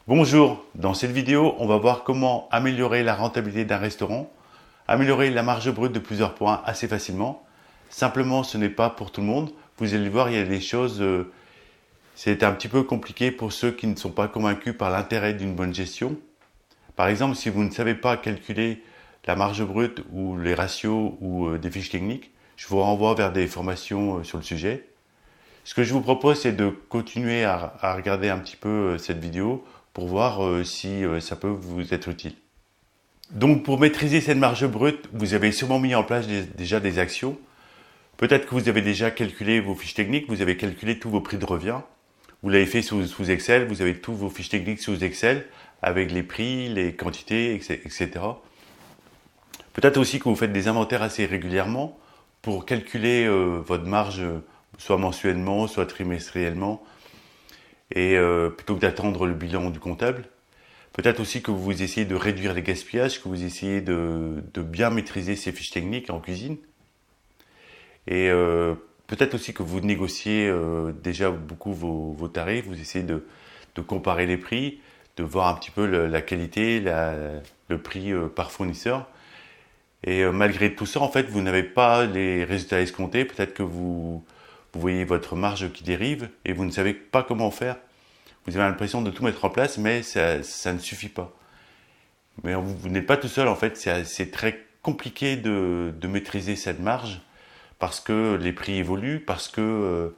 Bonjour, dans cette vidéo, on va voir comment améliorer la rentabilité d'un restaurant, améliorer la marge brute de plusieurs points assez facilement. Simplement, ce n'est pas pour tout le monde. Vous allez voir, il y a des choses, c'est un petit peu compliqué pour ceux qui ne sont pas convaincus par l'intérêt d'une bonne gestion. Par exemple, si vous ne savez pas calculer la marge brute ou les ratios ou des fiches techniques, je vous renvoie vers des formations sur le sujet. Ce que je vous propose, c'est de continuer à regarder un petit peu cette vidéo pour voir si ça peut vous être utile. Donc pour maîtriser cette marge brute, vous avez sûrement mis en place déjà des actions. Peut-être que vous avez déjà calculé vos fiches techniques, vous avez calculé tous vos prix de revient. Vous l'avez fait sous Excel, vous avez tous vos fiches techniques sous Excel avec les prix, les quantités, etc. Peut-être aussi que vous faites des inventaires assez régulièrement pour calculer votre marge, soit mensuellement, soit trimestriellement, et plutôt que d'attendre le bilan du comptable. Peut-être aussi que vous essayez de réduire les gaspillages, que vous essayez de bien maîtriser ces fiches techniques en cuisine. Et peut-être aussi que vous négociez déjà beaucoup vos tarifs, vous essayez de comparer les prix, de voir un petit peu la qualité, le prix par fournisseur. Et malgré tout ça, en fait, vous n'avez pas les résultats escomptés. Peut-être que vous voyez votre marge qui dérive et vous ne savez pas comment faire. Vous avez l'impression de tout mettre en place, mais ça ne suffit pas. Mais vous n'êtes pas tout seul, en fait. C'est très compliqué de maîtriser cette marge parce que les prix évoluent, parce que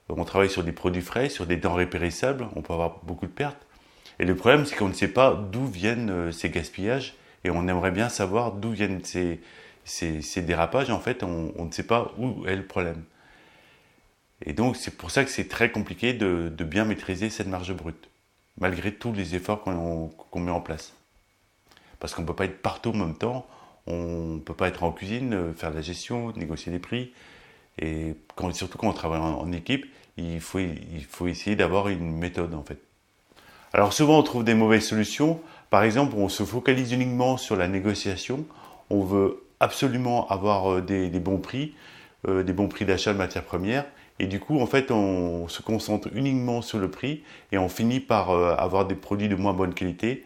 on travaille sur des produits frais, sur des denrées périssables, on peut avoir beaucoup de pertes. Et le problème, c'est qu'on ne sait pas d'où viennent ces gaspillages et on aimerait bien savoir d'où viennent ces dérapages. En fait, on ne sait pas où est le problème. Et donc, c'est pour ça que c'est très compliqué de bien maîtriser cette marge brute, malgré tous les efforts qu'on met en place. Parce qu'on ne peut pas être partout en même temps, on ne peut pas être en cuisine, faire de la gestion, négocier les prix. Et surtout quand on travaille en équipe, il faut essayer d'avoir une méthode en fait. Alors souvent on trouve des mauvaises solutions. Par exemple, on se focalise uniquement sur la négociation. On veut absolument avoir des bons prix d'achat de matières premières. Et du coup, en fait, on se concentre uniquement sur le prix et on finit par avoir des produits de moins bonne qualité.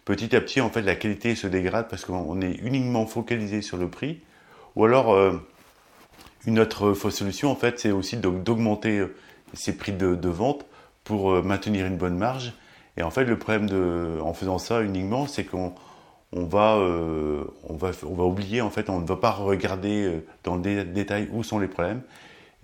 Petit à petit, en fait, la qualité se dégrade parce qu'on est uniquement focalisé sur le prix. Ou alors, une autre fausse solution, en fait, c'est aussi d'augmenter ses prix de vente pour maintenir une bonne marge. Et en fait, le problème en faisant ça uniquement, c'est qu'on va oublier, en fait, on ne va pas regarder dans le détail où sont les problèmes.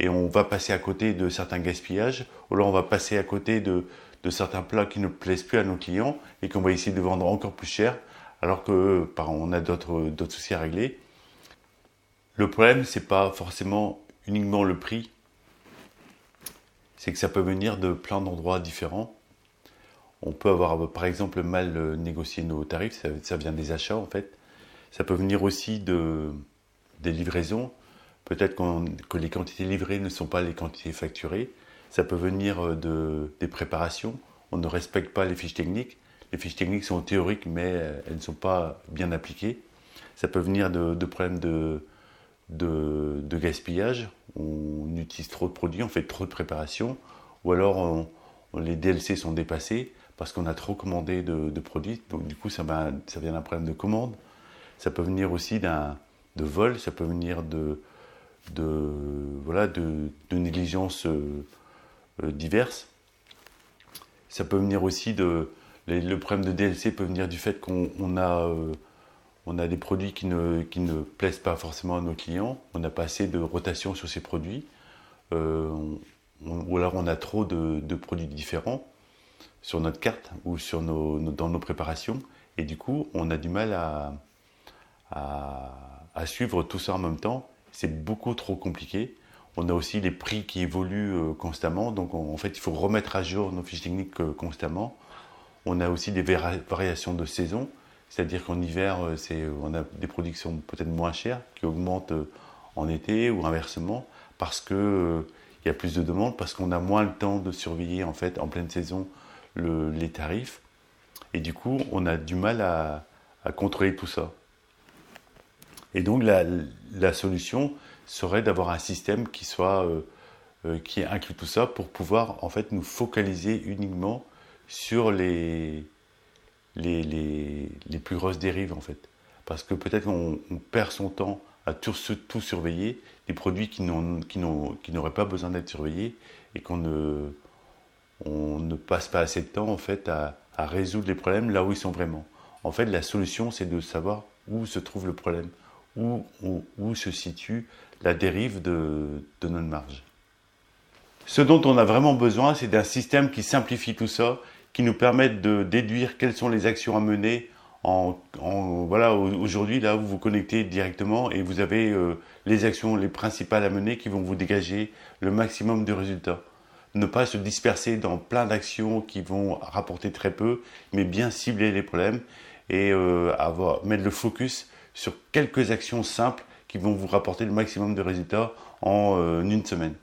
Et on va passer à côté de certains gaspillages, ou alors on va passer à côté de certains plats qui ne plaisent plus à nos clients et qu'on va essayer de vendre encore plus cher, alors que on a d'autres soucis à régler. Le problème, c'est pas forcément uniquement le prix, c'est que ça peut venir de plein d'endroits différents. On peut avoir, par exemple, mal négocié nos tarifs, ça vient des achats en fait. Ça peut venir aussi des livraisons. Peut-être que les quantités livrées ne sont pas les quantités facturées. Ça peut venir des préparations. On ne respecte pas les fiches techniques. Les fiches techniques sont théoriques, mais elles ne sont pas bien appliquées. Ça peut venir de problèmes de gaspillage. On utilise trop de produits, on fait trop de préparations. Ou alors les DLC sont dépassés parce qu'on a trop commandé de produits. Donc du coup, ça vient d'un problème de commande. Ça peut venir aussi de vol. Ça peut venir de négligences diverses. Ça peut venir aussi le problème de DLC peut venir du fait qu'on a des produits qui ne plaisent pas forcément à nos clients, on n'a pas assez de rotation sur ces produits, ou alors on a trop de produits différents sur notre carte ou dans nos préparations, et du coup on a du mal à suivre tout ça en même temps. C'est beaucoup trop compliqué. On a aussi les prix qui évoluent constamment, donc en fait il faut remettre à jour nos fiches techniques constamment. On a aussi des variations de saison, c'est-à-dire qu'en hiver on a des produits qui sont peut-être moins chers, qui augmentent en été ou inversement, parce que il y a plus de demandes, parce qu'on a moins le temps de surveiller en fait en pleine saison les tarifs, et du coup on a du mal à contrôler tout ça. Et donc la solution serait d'avoir un système qui inclut tout ça pour pouvoir en fait nous focaliser uniquement sur les les plus grosses dérives en fait. Parce que peut-être on perd son temps à tout surveiller, des produits qui n'auraient pas besoin d'être surveillés et on ne passe pas assez de temps en fait à résoudre les problèmes là où ils sont vraiment. En fait, la solution, c'est de savoir où se trouve le problème, où se situe la dérive de notre marge. Ce dont on a vraiment besoin, c'est d'un système qui simplifie tout ça, qui nous permette de déduire quelles sont les actions à mener. Voilà, aujourd'hui, là, vous vous connectez directement et vous avez les actions les principales à mener qui vont vous dégager le maximum de résultats. Ne pas se disperser dans plein d'actions qui vont rapporter très peu, mais bien cibler les problèmes et mettre le focus sur quelques actions simples qui vont vous rapporter le maximum de résultats en une semaine.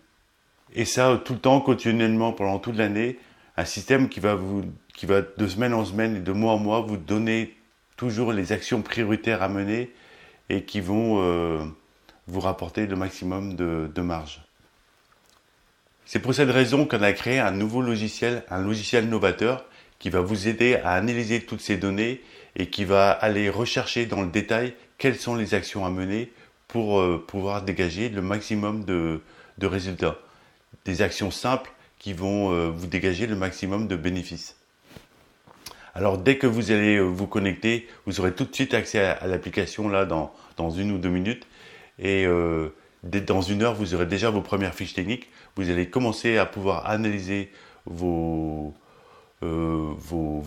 Et ça, tout le temps, continuellement, pendant toute l'année, un système qui va de semaine en semaine et de mois en mois vous donner toujours les actions prioritaires à mener et qui vont vous rapporter le maximum de marge. C'est pour cette raison qu'on a créé un nouveau logiciel, un logiciel novateur qui va vous aider à analyser toutes ces données et qui va aller rechercher dans le détail quelles sont les actions à mener pour pouvoir dégager le maximum de résultats. Des actions simples qui vont vous dégager le maximum de bénéfices. Alors dès que vous allez vous connecter, vous aurez tout de suite accès à l'application là dans 1 ou 2 minutes et dans 1 heure vous aurez déjà vos premières fiches techniques. Vous allez commencer à pouvoir analyser vos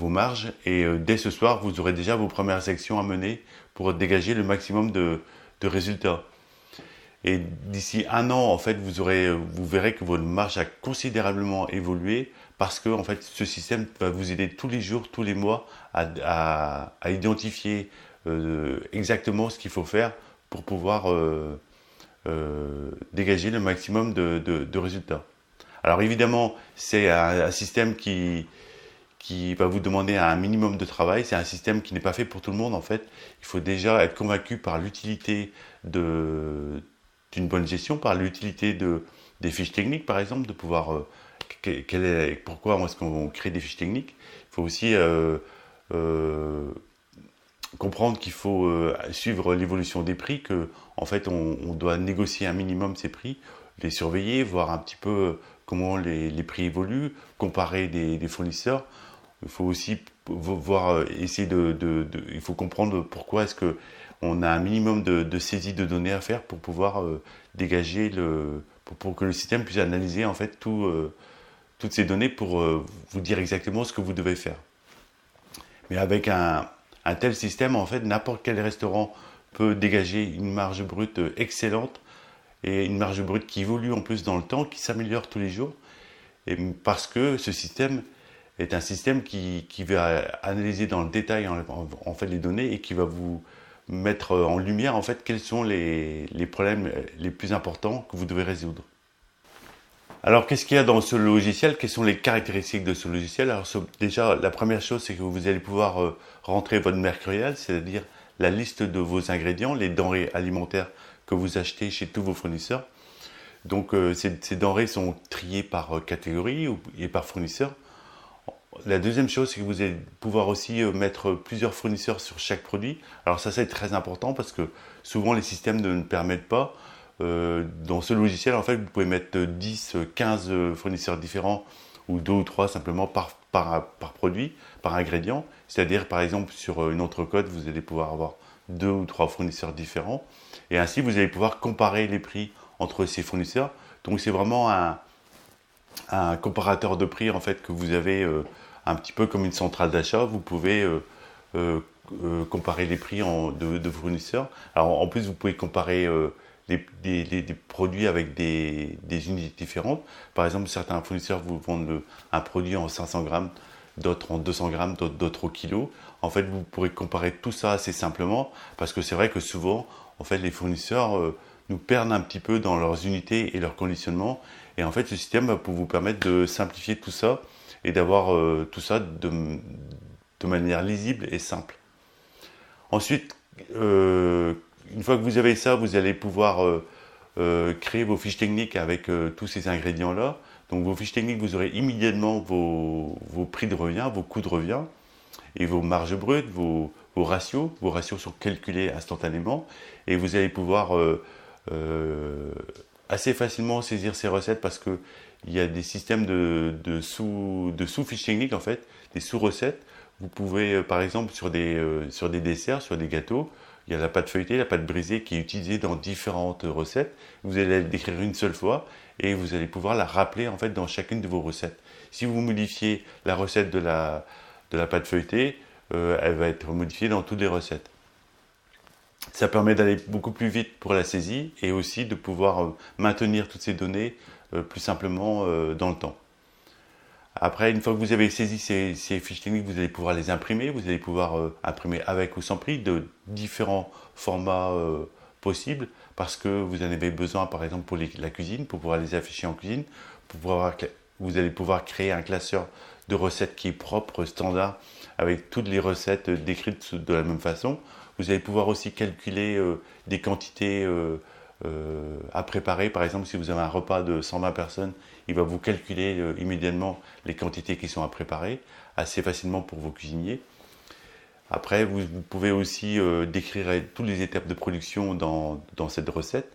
marges et dès ce soir vous aurez déjà vos premières actions à mener pour dégager le maximum de résultats. Et d'ici 1 an, en fait, vous verrez que votre marge a considérablement évolué parce que en fait, ce système va vous aider tous les jours, tous les mois à identifier exactement ce qu'il faut faire pour pouvoir dégager le maximum de résultats. Alors évidemment, c'est un système qui va vous demander un minimum de travail. C'est un système qui n'est pas fait pour tout le monde en fait. Il faut déjà être convaincu par l'utilité d'une bonne gestion, par l'utilité des fiches techniques par exemple, de pouvoir pourquoi est-ce qu'on crée des fiches techniques. Il faut aussi comprendre qu'il faut suivre l'évolution des prix, que en fait on doit négocier un minimum ces prix, les surveiller, voir un petit peu comment les prix évoluent, comparer des fournisseurs. Il faut aussi essayer il faut comprendre pourquoi est-ce que on a un minimum de saisie de données à faire pour pouvoir dégager pour que le système puisse analyser en fait toutes ces données pour vous dire exactement ce que vous devez faire. Mais avec un tel système, en fait, n'importe quel restaurant peut dégager une marge brute excellente et une marge brute qui évolue en plus dans le temps, qui s'améliore tous les jours. Et parce que ce système est un système qui va analyser dans le détail en fait les données et qui va vous mettre en lumière en fait quels sont les problèmes les plus importants que vous devez résoudre. Alors qu'est-ce qu'il y a dans ce logiciel? Quelles sont les caractéristiques de ce logiciel? Alors déjà la première chose, c'est que vous allez pouvoir rentrer votre mercurial, c'est-à-dire la liste de vos ingrédients, les denrées alimentaires que vous achetez chez tous vos fournisseurs. Donc ces denrées sont triées par catégorie et par fournisseur. La deuxième chose, c'est que vous allez pouvoir aussi mettre plusieurs fournisseurs sur chaque produit. Alors ça c'est très important parce que souvent les systèmes ne permettent pas. Dans ce logiciel, en fait, vous pouvez mettre 10, 15 fournisseurs différents ou 2 ou 3 simplement par produit, par ingrédient. C'est-à-dire, par exemple, sur une entrecôte, vous allez pouvoir avoir 2 ou 3 fournisseurs différents. Et ainsi, vous allez pouvoir comparer les prix entre ces fournisseurs. Donc, c'est vraiment un comparateur de prix en fait que vous avez un petit peu comme une centrale d'achat. Vous pouvez comparer les prix de fournisseurs. Alors, en plus, vous pouvez comparer des produits avec des unités différentes. Par exemple, certains fournisseurs vous vendent un produit en 500 grammes, d'autres en 200 grammes, d'autres au kilo. En fait, vous pourrez comparer tout ça assez simplement parce que c'est vrai que souvent, en fait, les fournisseurs nous perdent un petit peu dans leurs unités et leur conditionnement. Et en fait, ce système va vous permettre de simplifier tout ça et d'avoir tout ça de manière lisible et simple. Ensuite, une fois que vous avez ça, vous allez pouvoir créer vos fiches techniques avec tous ces ingrédients-là. Donc vos fiches techniques, vous aurez immédiatement vos prix de revient, vos coûts de revient. et vos marges brutes, vos ratios. Vos ratios sont calculés instantanément et vous allez pouvoir assez facilement saisir ces recettes parce que il y a des systèmes de sous-fiches techniques en fait, des sous-recettes. Vous pouvez par exemple sur des desserts, sur des gâteaux, il y a la pâte feuilletée, la pâte brisée qui est utilisée dans différentes recettes. Vous allez la décrire une seule fois et vous allez pouvoir la rappeler en fait dans chacune de vos recettes. Si vous modifiez la recette de la pâte feuilletée, elle va être modifiée dans toutes les recettes. Ça permet d'aller beaucoup plus vite pour la saisie et aussi de pouvoir maintenir toutes ces données plus simplement dans le temps. Après, une fois que vous avez saisi ces fiches techniques, vous allez pouvoir les imprimer. Vous allez pouvoir imprimer avec ou sans prix de différents formats possibles parce que vous en avez besoin, par exemple, pour la cuisine, pour pouvoir les afficher en cuisine. Vous allez pouvoir créer un classeur de recettes qui est propre, standard, avec toutes les recettes décrites de la même façon. Vous allez pouvoir aussi calculer des quantités à préparer. Par exemple, si vous avez un repas de 120 personnes, il va vous calculer immédiatement les quantités qui sont à préparer, assez facilement pour vos cuisiniers. Après, vous pouvez aussi décrire toutes les étapes de production dans cette recette.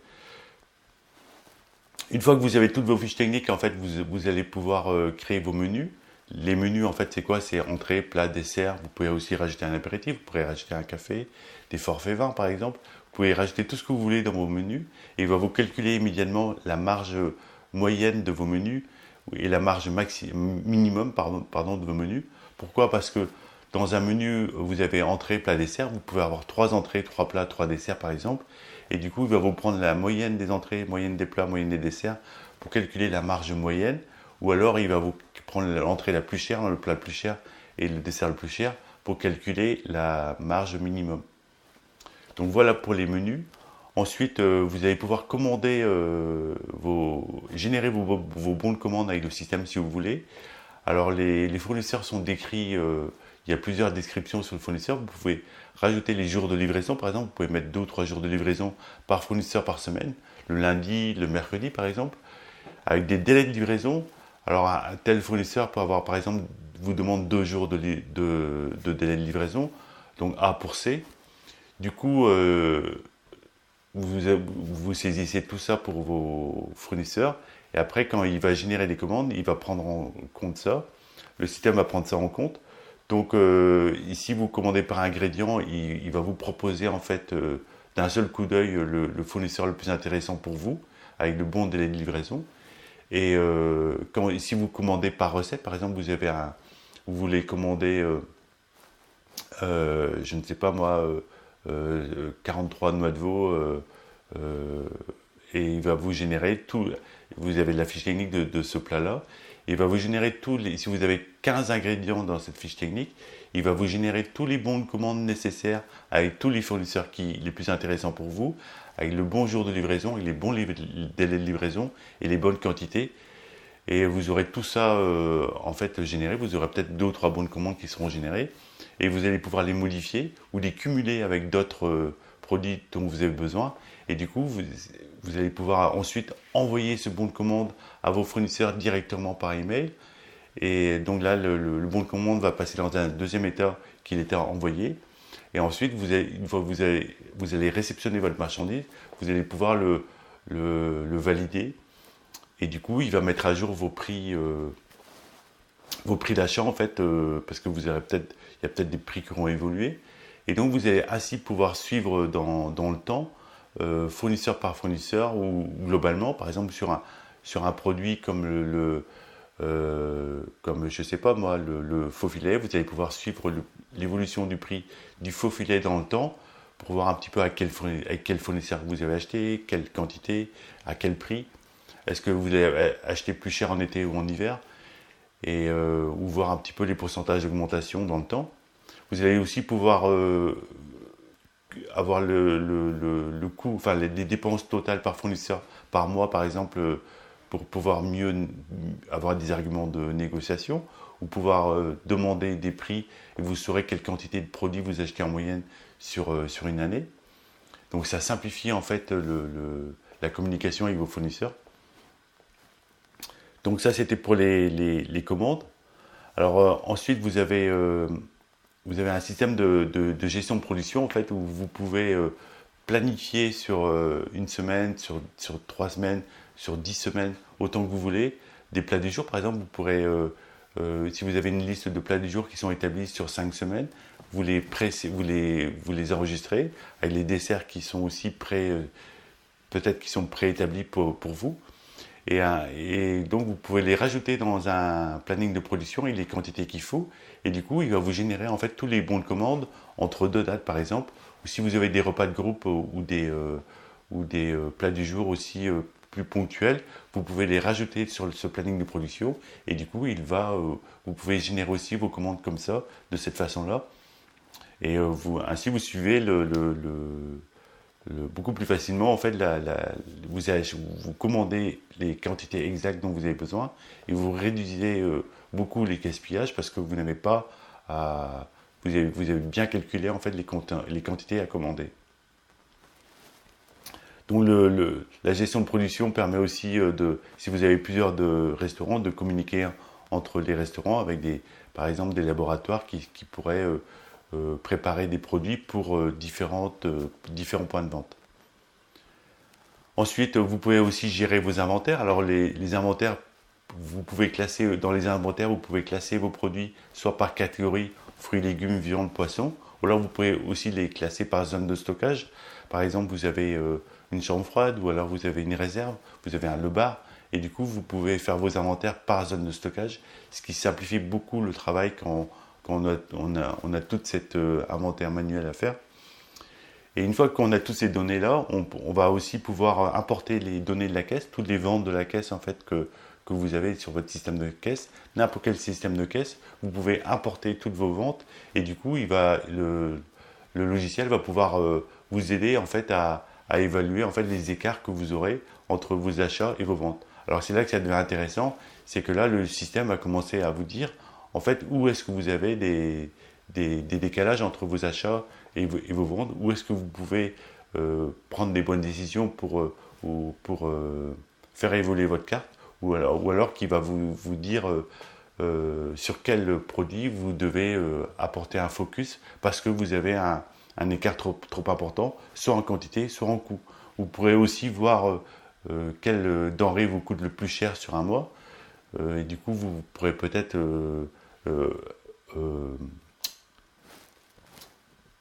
Une fois que vous avez toutes vos fiches techniques, en fait, vous allez pouvoir créer vos menus. Les menus, en fait, c'est quoi? C'est entrée, plat, dessert. Vous pouvez aussi rajouter un apéritif, vous pourrez rajouter un café, des forfaits vins, par exemple. Vous pouvez rajouter tout ce que vous voulez dans vos menus et il va vous calculer immédiatement la marge moyenne de vos menus et la marge minimum de vos menus. Pourquoi? Parce que dans un menu, vous avez entrée, plat, dessert. Vous pouvez avoir 3 entrées, 3 plats, 3 desserts, par exemple. Et du coup, il va vous prendre la moyenne des entrées, moyenne des plats, moyenne des desserts pour calculer la marge moyenne. Ou alors, il va vous prendre l'entrée la plus chère, le plat le plus cher et le dessert le plus cher pour calculer la marge minimum. Donc voilà pour les menus. Ensuite, vous allez pouvoir commander, générer vos bons de commande avec le système si vous voulez. Alors les fournisseurs sont décrits, il y a plusieurs descriptions sur le fournisseur. Vous pouvez rajouter les jours de livraison, par exemple. Vous pouvez mettre 2 ou 3 jours de livraison par fournisseur par semaine, le lundi, le mercredi par exemple, avec des délais de livraison. Alors un tel fournisseur peut avoir, par exemple, vous demande 2 jours de délai de livraison, donc A pour C. Du coup, vous saisissez tout ça pour vos fournisseurs et après, quand il va générer des commandes, il va prendre en compte ça. Le système va prendre ça en compte. Donc, ici, vous commandez par ingrédient, il va vous proposer en fait d'un seul coup d'œil le fournisseur le plus intéressant pour vous, avec le bon délai de livraison. Et si vous commandez par recette, par exemple, vous voulez commander, je ne sais pas moi, 43 noix de veau, et il va vous générer tout. Vous avez la fiche technique de ce plat-là. Il va vous générer si vous avez 15 ingrédients dans cette fiche technique, il va vous générer tous les bons de commande nécessaires avec tous les fournisseurs les plus intéressants pour vous, avec le bon jour de livraison, et les bons délais de livraison et les bonnes quantités. Et vous aurez tout ça en fait généré. Vous aurez peut-être 2 ou 3 bons de commande qui seront générés. Et vous allez pouvoir les modifier ou les cumuler avec d'autres produits dont vous avez besoin. Et du coup, vous allez pouvoir ensuite envoyer ce bon de commande à vos fournisseurs directement par email. Et donc là, le bon de commande va passer dans un deuxième état qu'il était envoyé. Et ensuite, une fois que vous allez réceptionner votre marchandise, vous allez pouvoir le valider. Et du coup, il va mettre à jour vos prix d'achat en fait, parce que il y a peut-être des prix qui auront évolué. Et donc, vous allez ainsi pouvoir suivre dans le temps, fournisseur par fournisseur ou globalement, par exemple sur un produit comme comme je sais pas moi, le faux filet, vous allez pouvoir suivre l'évolution du prix du faux filet dans le temps pour voir un petit peu avec quel fournisseur vous avez acheté, quelle quantité, à quel prix. Est-ce que vous allez acheter plus cher en été ou en hiver et ou voir un petit peu les pourcentages d'augmentation dans le temps. Vous allez aussi pouvoir avoir le coût, enfin les dépenses totales par fournisseur par mois par exemple pour pouvoir mieux avoir des arguments de négociation ou pouvoir demander des prix et vous saurez quelle quantité de produits vous achetez en moyenne sur une année. Donc ça simplifie en fait la communication avec vos fournisseurs. Donc ça c'était pour les commandes. Alors ensuite vous avez vous avez un système de gestion de production en fait où vous pouvez planifier sur une semaine, sur 3 semaines, sur 10 semaines, autant que vous voulez. Des plats du jour, par exemple, vous pourrez, si vous avez une liste de plats du jour qui sont établis sur 5 semaines, vous les enregistrez avec les desserts qui sont aussi peut-être qui sont préétablis pour vous. Et donc vous pouvez les rajouter dans un planning de production et les quantités qu'il faut. Et du coup, il va vous générer en fait tous les bons de commande entre deux dates par exemple. Ou si vous avez des repas de groupe ou des plats du jour aussi plus ponctuels, vous pouvez les rajouter sur ce planning de production. Et du coup, vous pouvez générer aussi vos commandes comme ça, de cette façon-là. Et ainsi, vous suivez beaucoup plus facilement. En fait, vous commandez les quantités exactes dont vous avez besoin et vous réduisez beaucoup les gaspillages parce que vous n'avez pas à. Vous avez bien calculé en fait les quantités à commander. Donc la gestion de production permet aussi si vous avez plusieurs restaurants, de communiquer entre les restaurants avec par exemple des laboratoires qui pourraient préparer des produits pour différents points de vente. Ensuite, vous pouvez aussi gérer vos inventaires. Alors les inventaires, dans les inventaires, vous pouvez classer vos produits soit par catégorie, fruits, légumes, viande, poisson, ou alors vous pouvez aussi les classer par zone de stockage. Par exemple, vous avez une chambre froide, ou alors vous avez une réserve, vous avez le bar, et du coup, vous pouvez faire vos inventaires par zone de stockage, ce qui simplifie beaucoup le travail quand on a tout cet inventaire manuel à faire. Et une fois qu'on a toutes ces données-là, on va aussi pouvoir importer les données de la caisse, toutes les ventes de la caisse en fait que vous avez sur votre système de caisse, n'importe quel système de caisse, vous pouvez importer toutes vos ventes et du coup, le logiciel va pouvoir vous aider en fait à évaluer en fait les écarts que vous aurez entre vos achats et vos ventes. Alors c'est là que ça devient intéressant, c'est que là le système va commencer à vous dire en fait où est-ce que vous avez des décalages entre vos achats et vos ventes, où est-ce que vous pouvez prendre des bonnes décisions pour faire évoluer votre carte, ou alors qu'il va vous dire sur quel produit vous devez apporter un focus parce que vous avez un écart trop important, soit en quantité, soit en coût. Vous pourrez aussi voir quelle denrée vous coûte le plus cher sur un mois, et du coup vous pourrez peut-être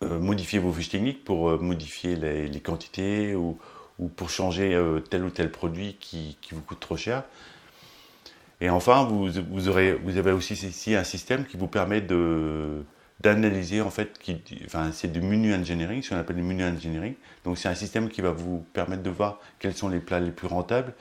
modifier vos fiches techniques pour modifier les quantités ou pour changer tel ou tel produit qui vous coûte trop cher. Et enfin, vous avez aussi ici un système qui vous permet d'analyser en fait, c'est du menu engineering, ce qu'on appelle le menu engineering. Donc c'est un système qui va vous permettre de voir quels sont les plats les plus rentables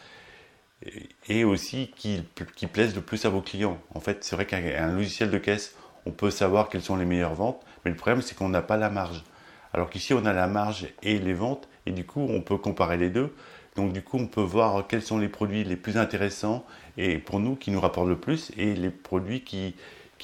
et aussi qui plaisent le plus à vos clients. En fait, c'est vrai qu'un logiciel de caisse, on peut savoir quelles sont les meilleures ventes, mais le problème c'est qu'on n'a pas la marge. Alors qu'ici on a la marge et les ventes, et du coup on peut comparer les deux. Donc du coup on peut voir quels sont les produits les plus intéressants et pour nous qui nous rapportent le plus et les produits qui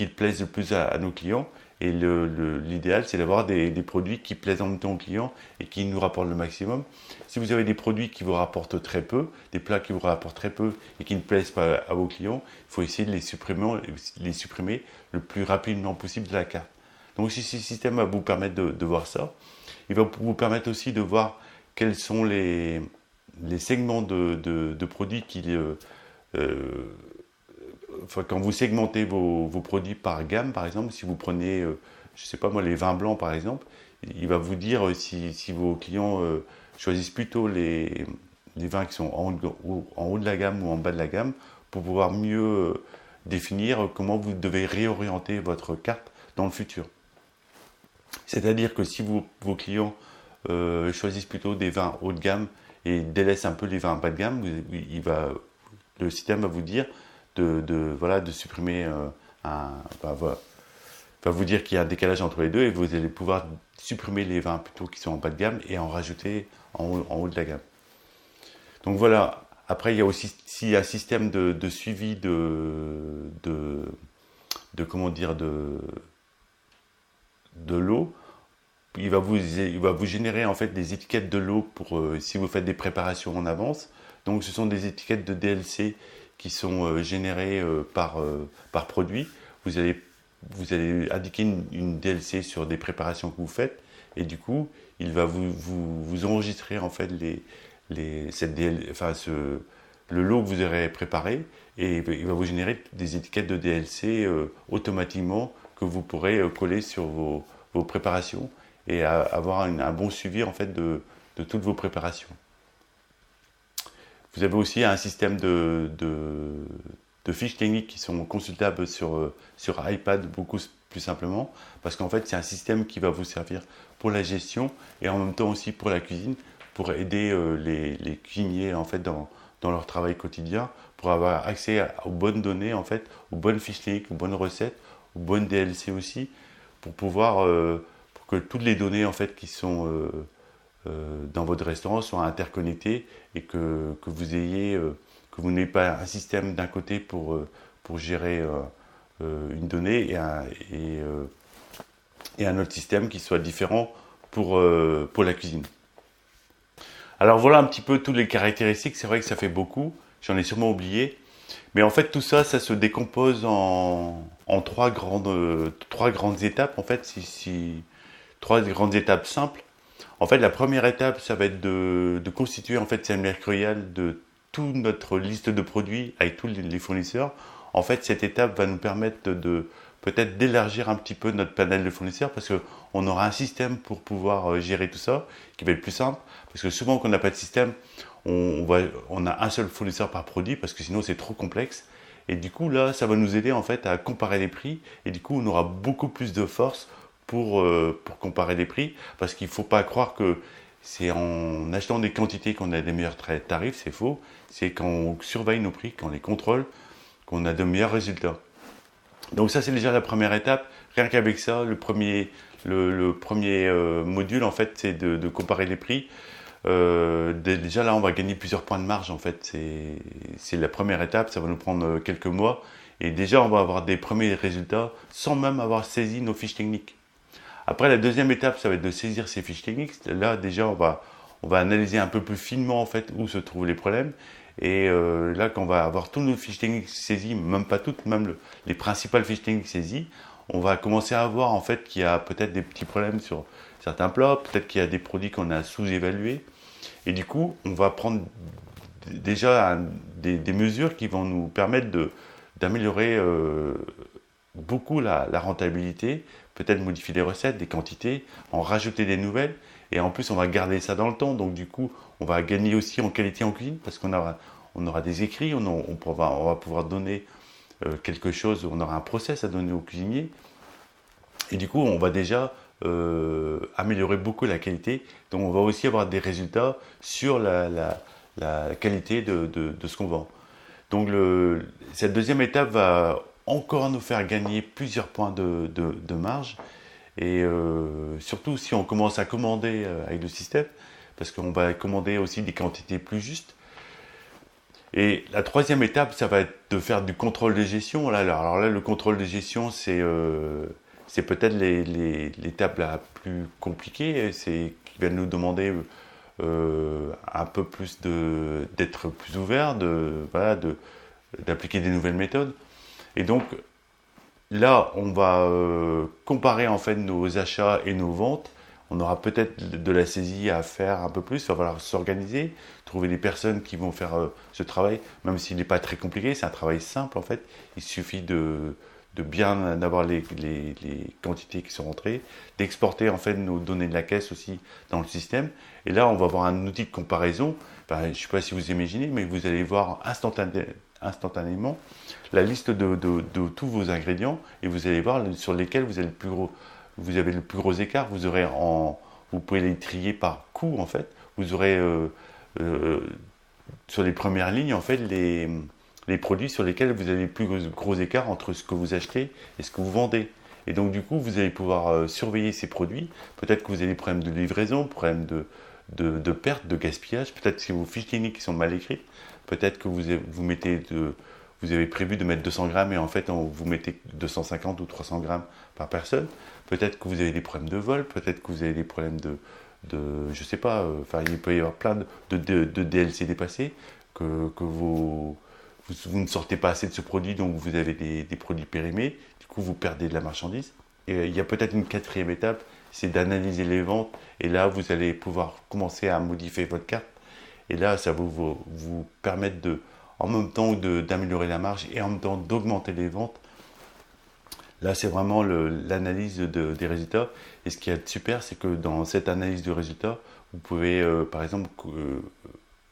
plaisent le plus à nos clients. Et l'idéal c'est d'avoir des produits qui plaisent en même temps aux clients et qui nous rapportent le maximum. Si vous avez des produits qui vous rapportent très peu, des plats qui vous rapportent très peu et qui ne plaisent pas à vos clients, il faut essayer de les supprimer le plus rapidement possible de la carte. Donc si ce système va vous permettre de voir ça, il va vous permettre aussi de voir quels sont les segments de produits quand vous segmentez vos produits par gamme, par exemple, si vous prenez, je sais pas moi, les vins blancs par exemple, il va vous dire si vos clients choisissent plutôt les vins qui sont en haut de la gamme ou en bas de la gamme, pour pouvoir mieux définir comment vous devez réorienter votre carte dans le futur. C'est-à-dire que si vos clients choisissent plutôt des vins haut de gamme et délaissent un peu les vins bas de gamme, le système va vous dire de supprimer va vous dire qu'il y a un décalage entre les deux et vous allez pouvoir supprimer les vins plutôt qui sont en bas de gamme et en rajouter en haut de la gamme. Donc voilà. Après, il y a aussi un système de suivi de l'eau. Il va vous générer en fait des étiquettes de l'eau pour si vous faites des préparations en avance. Donc ce sont des étiquettes de DLC qui sont générées par produit. Vous allez vous allez indiquer une DLC sur des préparations que vous faites, et du coup, il va vous enregistrer en fait le lot que vous aurez préparé, et il va vous générer des étiquettes de DLC automatiquement que vous pourrez coller sur vos préparations et avoir un bon suivi en fait de toutes vos préparations. Vous avez aussi un système de fiches techniques qui sont consultables sur iPad beaucoup plus simplement, parce qu'en fait c'est un système qui va vous servir pour la gestion et en même temps aussi pour la cuisine, pour aider les cuisiniers en fait dans leur travail quotidien, pour avoir accès aux bonnes données en fait, aux bonnes fiches techniques, aux bonnes recettes, aux bonnes DLC aussi, pour pouvoir pour que toutes les données en fait qui sont dans votre restaurant soient interconnectées et que vous n'ayez pas un système d'un côté pour gérer une donnée et un autre système qui soit différent pour la cuisine. Alors voilà un petit peu toutes les caractéristiques, c'est vrai que ça fait beaucoup, j'en ai sûrement oublié, mais en fait tout ça, ça se décompose en trois grandes étapes, en fait, trois grandes étapes simples. En fait, la première étape, ça va être de constituer en fait cette mercurial de toute notre liste de produits avec tous les fournisseurs. En fait, cette étape va nous permettre peut-être d'élargir un petit peu notre panel de fournisseurs parce qu'on aura un système pour pouvoir gérer tout ça qui va être plus simple. Parce que souvent, quand on n'a pas de système, on a un seul fournisseur par produit parce que sinon, c'est trop complexe. Et du coup, là, ça va nous aider en fait à comparer les prix. Et du coup, on aura beaucoup plus de force pour comparer les prix, parce qu'il ne faut pas croire que c'est en achetant des quantités qu'on a des meilleurs tarifs, c'est faux. C'est quand on surveille nos prix, quand on les contrôle, qu'on a de meilleurs résultats. Donc ça, c'est déjà la première étape. Rien qu'avec ça, le premier module, en fait, c'est de comparer les prix. Déjà là, on va gagner plusieurs points de marge, en fait. C'est la première étape, ça va nous prendre quelques mois. Et déjà, on va avoir des premiers résultats sans même avoir saisi nos fiches techniques. Après, la deuxième étape, ça va être de saisir ces fiches techniques. Là, déjà, on va analyser un peu plus finement en fait où se trouvent les problèmes. Et là, quand on va avoir toutes nos fiches techniques saisies, même pas toutes, même les principales fiches techniques saisies, on va commencer à voir en fait qu'il y a peut-être des petits problèmes sur certains plats, peut-être qu'il y a des produits qu'on a sous-évalués. Et du coup, on va prendre déjà des mesures qui vont nous permettre d'améliorer beaucoup la rentabilité, peut-être modifier les recettes, des quantités, en rajouter des nouvelles, et en plus on va garder ça dans le temps, donc du coup on va gagner aussi en qualité en cuisine, parce qu'on aura des écrits, on va pouvoir donner quelque chose, on aura un process à donner aux cuisiniers, et du coup on va déjà améliorer beaucoup la qualité, donc on va aussi avoir des résultats sur la qualité de ce qu'on vend. Donc cette deuxième étape va encore nous faire gagner plusieurs points de marge. Et surtout si on commence à commander avec le système, parce qu'on va commander aussi des quantités plus justes. Et la troisième étape, ça va être de faire du contrôle de gestion. Alors là, le contrôle de gestion, c'est peut-être l'étape la plus compliquée. C'est qui va nous demander un peu plus d'être plus ouvert, d'appliquer des nouvelles méthodes. Et donc là, on va comparer en fait nos achats et nos ventes. On aura peut-être de la saisie à faire un peu plus. Il va falloir s'organiser, trouver des personnes qui vont faire ce travail, même s'il n'est pas très compliqué. C'est un travail simple en fait. Il suffit de bien avoir les quantités qui sont rentrées, d'exporter en fait nos données de la caisse aussi dans le système. Et là, on va avoir un outil de comparaison. Enfin, je ne sais pas si vous imaginez, mais vous allez voir instantanément la liste de tous vos ingrédients et vous allez voir sur lesquels vous avez le plus gros écart. Vous pouvez les trier par coût en fait. Vous aurez sur les premières lignes en fait les produits sur lesquels vous avez le plus gros écart entre ce que vous achetez et ce que vous vendez. Et donc du coup, vous allez pouvoir surveiller ces produits. Peut-être que vous avez des problèmes de livraison, problèmes de perte, de gaspillage. Peut-être que vos fiches techniques sont mal écrites. Peut-être que vous avez prévu de mettre 200 grammes et en fait vous mettez 250 ou 300 grammes par personne. Peut-être que vous avez des problèmes de vol. Peut-être que vous avez des problèmes je sais pas. Enfin, il peut y avoir plein de DLC dépassés que vous ne sortez pas assez de ce produit, donc vous avez des produits périmés, du coup vous perdez de la marchandise. Et il y a peut-être une quatrième étape, c'est d'analyser les ventes, et là vous allez pouvoir commencer à modifier votre carte, et là ça va vous permettre en même temps d'améliorer la marge et en même temps d'augmenter les ventes. Là c'est vraiment l'analyse des résultats, et ce qui est super, c'est que dans cette analyse de résultats, vous pouvez par exemple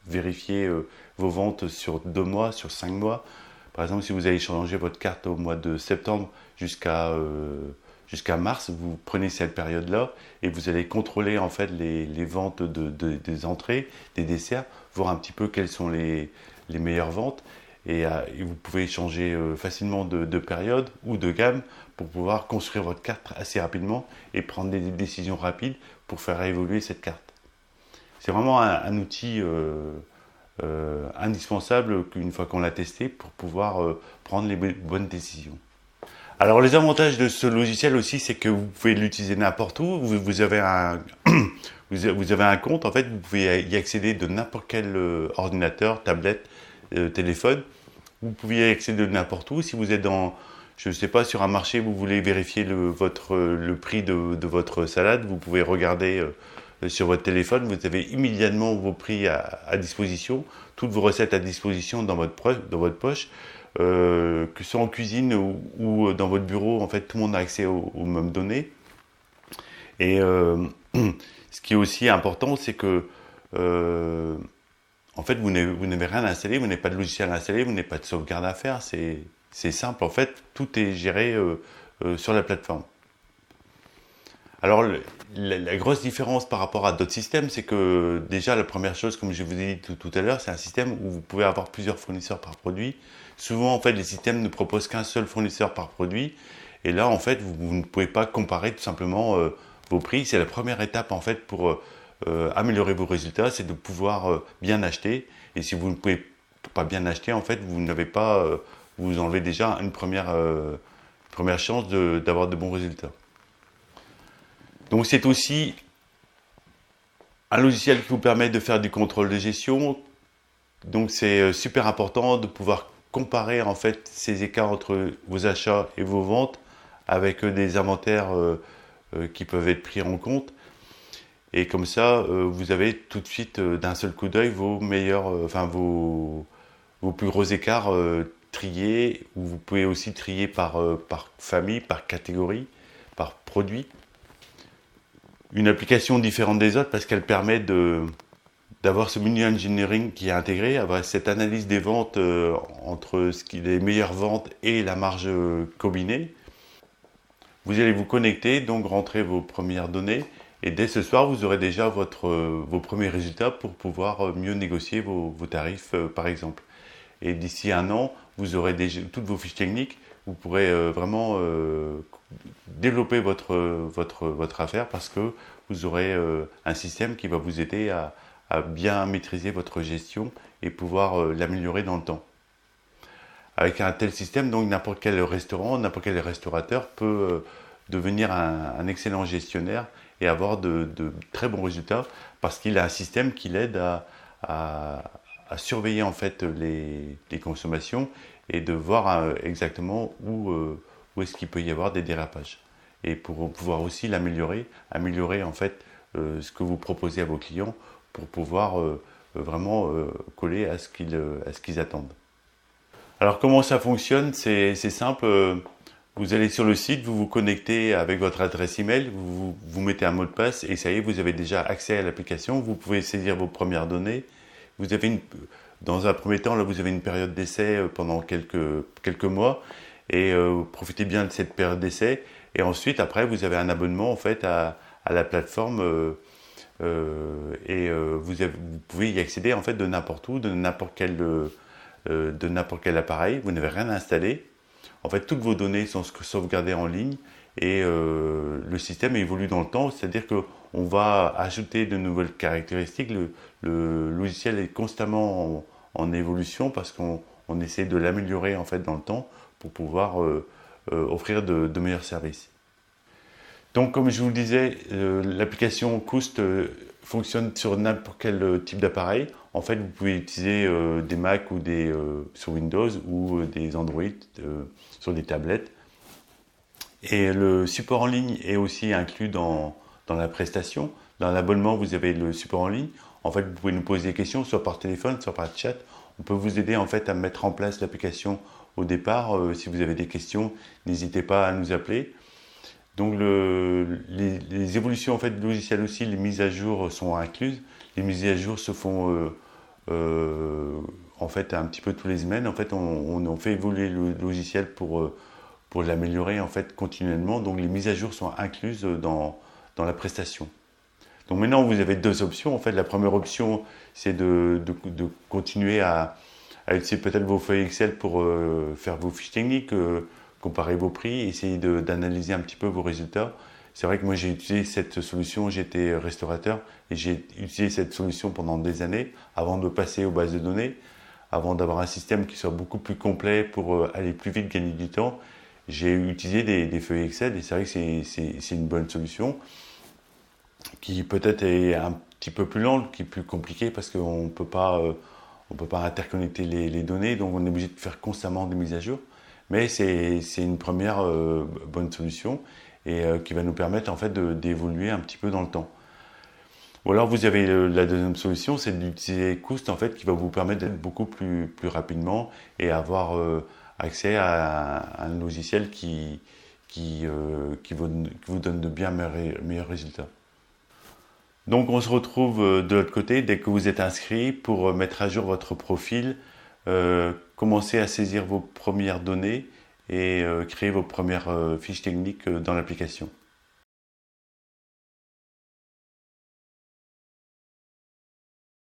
vérifier vos ventes sur 2 mois, sur 5 mois. Par exemple, si vous allez changer votre carte au mois de septembre jusqu'à mars, vous prenez cette période-là et vous allez contrôler en fait les ventes des entrées, des desserts, voir un petit peu quelles sont les meilleures ventes. Et vous pouvez changer facilement de période ou de gamme pour pouvoir construire votre carte assez rapidement et prendre des décisions rapides pour faire évoluer cette carte. C'est vraiment un outil indispensable qu'une fois qu'on l'a testé pour pouvoir prendre les bonnes décisions. Alors les avantages de ce logiciel aussi, c'est que vous pouvez l'utiliser n'importe où. Vous avez vous avez un compte, en fait, vous pouvez y accéder de n'importe quel ordinateur, tablette, téléphone. Vous pouvez y accéder de n'importe où. Si vous êtes je ne sais pas, sur un marché, vous voulez vérifier le prix de votre salade, vous pouvez regarder sur votre téléphone, vous avez immédiatement vos prix à disposition, toutes vos recettes à disposition dans votre poche, que ce soit en cuisine ou dans votre bureau, en fait, tout le monde a accès aux mêmes données. Et ce qui est aussi important, c'est que en fait, vous n'avez rien à installer, vous n'avez pas de logiciel à installer, vous n'avez pas de sauvegarde à faire, c'est simple, en fait, tout est géré sur la plateforme. Alors, la grosse différence par rapport à d'autres systèmes, c'est que déjà, la première chose, comme je vous ai dit tout à l'heure, c'est un système où vous pouvez avoir plusieurs fournisseurs par produit. Souvent, en fait, les systèmes ne proposent qu'un seul fournisseur par produit. Et là, en fait, vous ne pouvez pas comparer tout simplement vos prix. C'est la première étape, en fait, pour améliorer vos résultats, c'est de pouvoir bien acheter. Et si vous ne pouvez pas bien acheter, en fait, vous enlevez déjà une première chance d'avoir de bons résultats. Donc c'est aussi un logiciel qui vous permet de faire du contrôle de gestion. Donc c'est super important de pouvoir comparer en fait ces écarts entre vos achats et vos ventes avec des inventaires qui peuvent être pris en compte. Et comme ça, vous avez tout de suite d'un seul coup d'œil vos plus gros écarts triés, ou vous pouvez aussi trier par famille, par catégorie, par produit. Une application différente des autres parce qu'elle permet d'avoir ce menu engineering qui est intégré, avoir cette analyse des ventes entre les meilleures ventes et la marge combinée. Vous allez vous connecter, donc rentrer vos premières données, et dès ce soir, vous aurez déjà vos premiers résultats pour pouvoir mieux négocier vos tarifs, par exemple. Et d'ici 1 an, vous aurez déjà toutes vos fiches techniques, vous pourrez vraiment développer votre affaire parce que vous aurez un système qui va vous aider à bien maîtriser votre gestion et pouvoir l'améliorer dans le temps. Avec un tel système, donc n'importe quel restaurant, n'importe quel restaurateur peut devenir un excellent gestionnaire et avoir de très bons résultats parce qu'il a un système qui l'aide à surveiller en fait les consommations et de voir exactement où est-ce qu'il peut y avoir des dérapages. Et pour pouvoir aussi améliorer en fait ce que vous proposez à vos clients pour pouvoir vraiment coller à ce qu'ils attendent. Alors comment ça fonctionne? C'est simple, vous allez sur le site, vous vous connectez avec votre adresse email, vous mettez un mot de passe et ça y est, vous avez déjà accès à l'application, vous pouvez saisir vos premières données. Vous avez dans un premier temps, là, vous avez une période d'essai pendant quelques mois et profitez bien de cette période d'essai. Et ensuite, après, vous avez un abonnement en fait à la plateforme et vous pouvez y accéder en fait de n'importe où, de n'importe quel appareil. Vous n'avez rien à installer. En fait, toutes vos données sont sauvegardées en ligne et le système évolue dans le temps, c'est-à-dire qu'on va ajouter de nouvelles caractéristiques. Le logiciel est constamment en évolution parce qu'on essaie de l'améliorer en fait dans le temps pour pouvoir offrir de meilleurs services. Donc comme je vous le disais, l'application coûte fonctionne sur n'importe quel type d'appareil. En fait, vous pouvez utiliser des Mac ou sur Windows ou des Android sur des tablettes. Et le support en ligne est aussi inclus dans la prestation. Dans l'abonnement, vous avez le support en ligne. En fait, vous pouvez nous poser des questions, soit par téléphone, soit par chat. On peut vous aider en fait à mettre en place l'application au départ. Si vous avez des questions, n'hésitez pas à nous appeler. Donc les évolutions en fait, du logiciel aussi, les mises à jour sont incluses. Les mises à jour se font en fait un petit peu tous les semaines. En fait, on fait évoluer le logiciel pour l'améliorer en fait continuellement. Donc les mises à jour sont incluses dans la prestation. Donc maintenant vous avez deux options. En fait, la première option c'est de continuer à utiliser peut-être vos feuilles Excel pour faire vos fiches techniques, comparer vos prix, essayer d'analyser un petit peu vos résultats. C'est vrai que moi j'ai utilisé cette solution, j'étais restaurateur et j'ai utilisé cette solution pendant des années avant de passer aux bases de données, avant d'avoir un système qui soit beaucoup plus complet pour aller plus vite, gagner du temps. J'ai utilisé des feuilles Excel et c'est vrai que c'est une bonne solution qui peut-être est un petit peu plus lente, qui est plus compliquée parce qu'on ne peut pas interconnecter les données, donc on est obligé de faire constamment des mises à jour. Mais c'est une première bonne solution et qui va nous permettre en fait d'évoluer un petit peu dans le temps. Ou alors vous avez la deuxième solution, c'est d'utiliser Coost en fait, qui va vous permettre d'être beaucoup plus rapidement et avoir accès à un logiciel qui vous donne de bien meilleurs résultats. Donc on se retrouve de l'autre côté dès que vous êtes inscrit pour mettre à jour votre profil, commencer à saisir vos premières données et créer vos premières fiches techniques dans l'application.